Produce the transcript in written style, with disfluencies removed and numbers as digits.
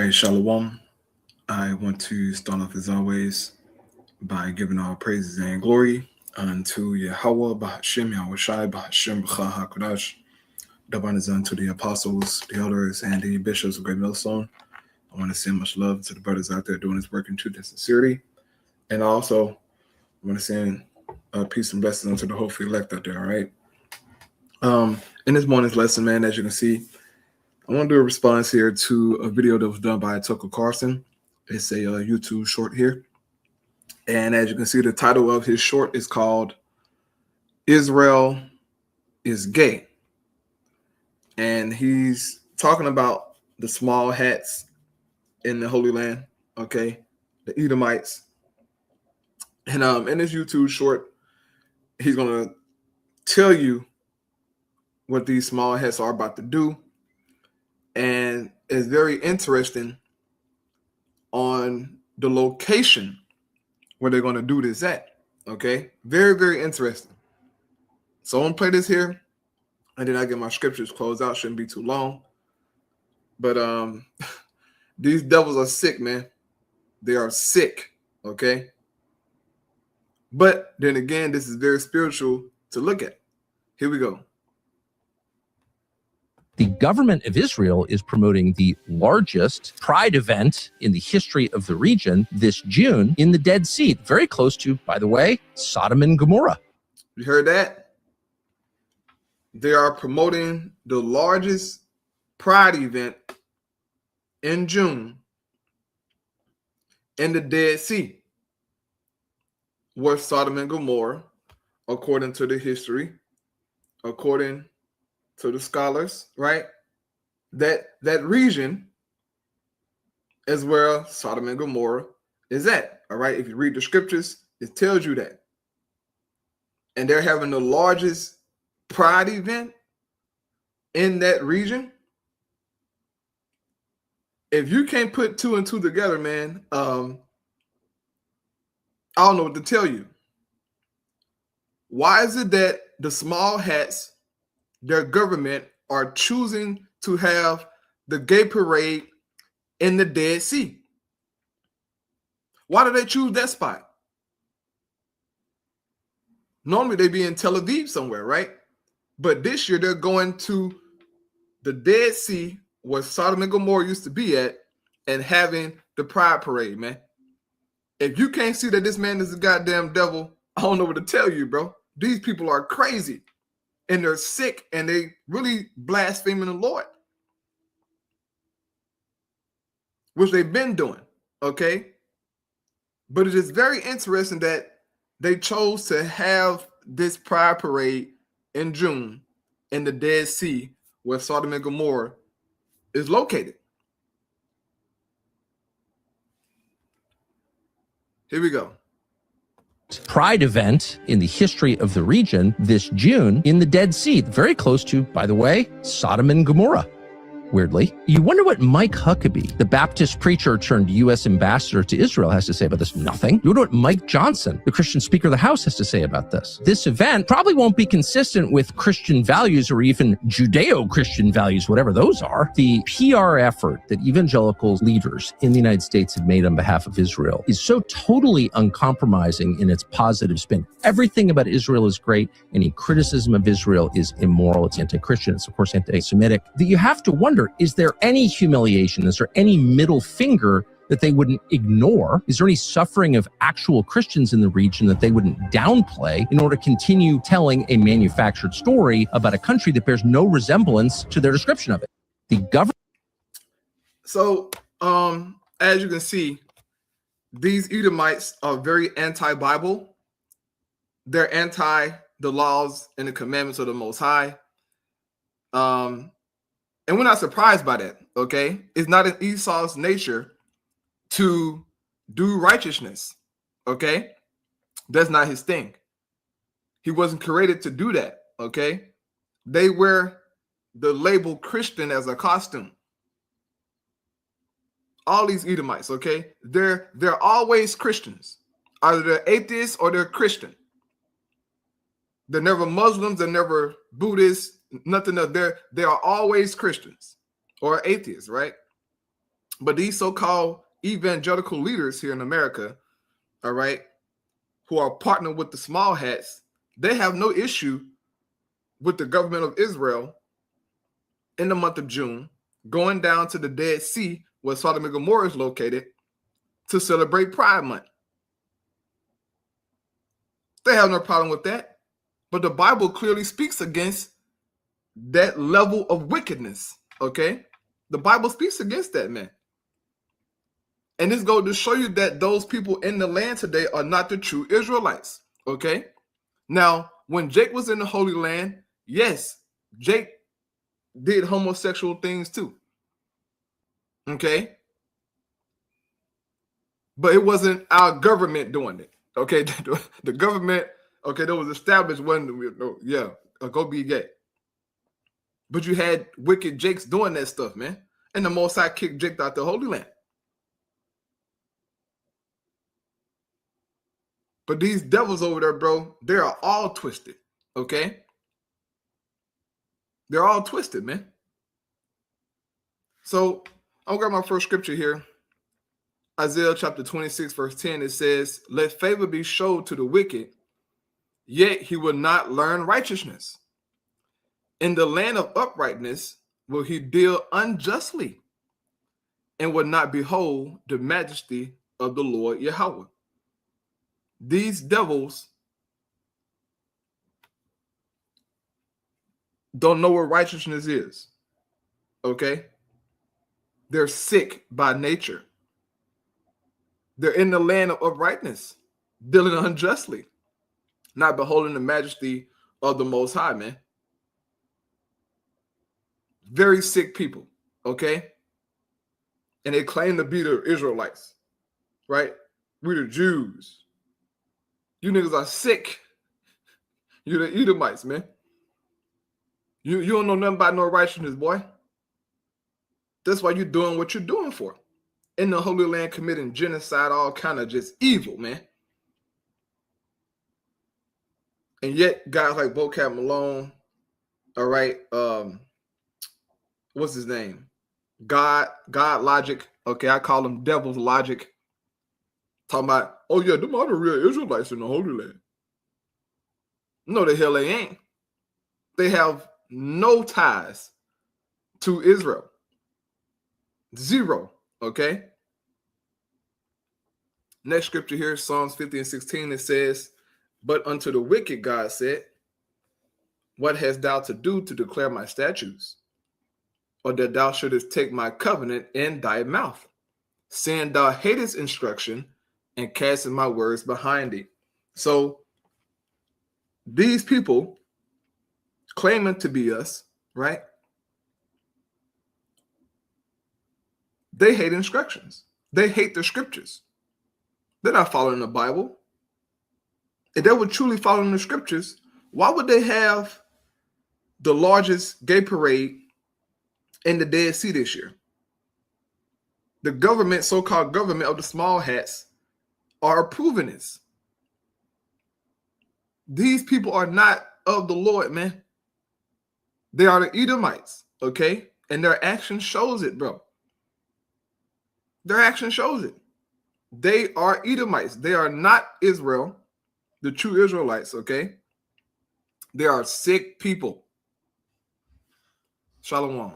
right, Shalom. I want to start off as always by giving all praises and glory unto Yahweh, Bahashem, Yahushai, Bahashem, B'cha HaKadosh. Double honors unto the apostles, the elders, and the bishops of Great Millstone. I want to send much love to the brothers out there doing this work in truth and sincerity. And also, I want to send peace and blessings unto the hopefully elect out there, all right? In this morning's lesson, man, as you can see, I want to do a response here to a video that was done by Tucker Carlson. It's a YouTube short here. And as you can see, the title of his short is called Israel is Gay. And he's talking about the small hats in the Holy Land, okay, the Edomites. And in this YouTube short, he's going to tell you what these small hats are about to do. And it's very interesting on the location where they're going to do this at, okay? Very, very interesting. So I'm going to play this here, and then I get my scriptures closed out. Shouldn't be too long. But these devils are sick, man. They are sick, okay? But then again, this is very spiritual to look at. Here we go. The government of Israel is promoting the largest pride event in the history of the region this June in the Dead Sea, very close to, by the way, Sodom and Gomorrah. You heard that? They are promoting the largest pride event in June in the Dead Sea, where Sodom and Gomorrah, according to the history, according to the scholars, right? That region is where Sodom and Gomorrah is at, all right? If you read the scriptures, it tells you that. And they're having the largest pride event in that region. If you can't put two and two together, man, I don't know what to tell you. Why is it that the small hats, their government, are choosing to have the gay parade in the Dead Sea? Why do they choose that spot? Normally they'd be in Tel Aviv somewhere, right? But this year they're going to the Dead Sea where Sodom and Gomorrah used to be at and having the pride parade, man. If you can't see that this man is a goddamn devil, I don't know what to tell you, bro. These people are crazy. And they're sick, and they really blaspheming the Lord, which they've been doing, okay? But it is very interesting that they chose to have this pride parade in June in the Dead Sea where Sodom and Gomorrah is located. Here we go. Pride event in the history of the region this June in the Dead Sea, very close to, by the way, Sodom and Gomorrah. Weirdly, you wonder what Mike Huckabee, the Baptist preacher turned U.S. ambassador to Israel, has to say about this. Nothing. You wonder what Mike Johnson, the Christian Speaker of the House, has to say about this. This event probably won't be consistent with Christian values or even Judeo-Christian values, whatever those are. The PR effort that evangelical leaders in the United States have made on behalf of Israel is so totally uncompromising in its positive spin. Everything about Israel is great. Any criticism of Israel is immoral. It's anti-Christian. It's, of course, anti-Semitic. That you have to wonder, is there any humiliation? Is there any middle finger that they wouldn't ignore? Is there any suffering of actual Christians in the region that they wouldn't downplay in order to continue telling a manufactured story about a country that bears no resemblance to their description of it? The government. So, as you can see, these Edomites are very anti-Bible. They're anti the laws and the commandments of the Most High. And we're not surprised by that, okay? It's not in Esau's nature to do righteousness, okay? That's not his thing. He wasn't created to do that, okay? They wear the label Christian as a costume. All these Edomites, okay? They're always Christians. Either they're atheists or they're Christian. They're never Muslims, they're never Buddhists, nothing else. They are always Christians or atheists, right? But these so-called evangelical leaders here in America, all right, who are partnering with the small hats, they have no issue with the government of Israel in the month of June going down to the Dead Sea where Sodom and Gomorrah is located to celebrate Pride Month. They have no problem with that. But the Bible clearly speaks against that level of wickedness, okay? The Bible speaks against that, man. And this goes to show you that those people in the land today are not the true Israelites, okay? Now, when Jake was in the Holy Land, yes, Jake did homosexual things too, okay? But it wasn't our government doing it, okay? The government, okay, that was established when, go be gay. But you had wicked Jakes doing that stuff, man. And the Most High kicked Jake out the Holy Land. But these devils over there, bro, they are all twisted, okay? They're all twisted, man. So I'll grab my first scripture here. Isaiah chapter 26, verse 10, it says, "Let favor be showed to the wicked, yet he will not learn righteousness. In the land of uprightness will he deal unjustly, and will not behold the majesty of the Lord Yahweh." These devils don't know what righteousness is, okay? They're sick by nature. They're in the land of uprightness, dealing unjustly, not beholding the majesty of the Most High, man. Very sick people, okay? And they claim to be the Israelites, right? We're the Jews. You niggas are sick. You're the Edomites, man. You don't know nothing about no righteousness, boy. That's why you're doing what you're doing for. In the Holy Land, committing genocide, all kind of just evil, man. And yet, guys like Vocab Malone, all right, what's his name? God Logic. Okay, I call him Devil's Logic. Talking about, oh yeah, them are the real Israelites in the Holy Land. No, the hell they ain't. They have no ties to Israel. Zero, okay? Next scripture here, Psalms 50 and 16, it says, "But unto the wicked God said, what hast thou to do to declare my statutes? Or that thou shouldest take my covenant in thy mouth, saying thou hatest instruction and casting my words behind thee." So these people claiming to be us, right? They hate instructions. They hate the scriptures. They're not following the Bible. If they were truly following the scriptures, why would they have the largest gay parade in the Dead Sea this year? The government, so-called government of the small hats, are approving this. These people are not of the Lord, man. They are the Edomites, okay? And their action shows it, bro. Their action shows it. They are Edomites. They are not Israel, the true Israelites, okay? They are sick people. Shalom.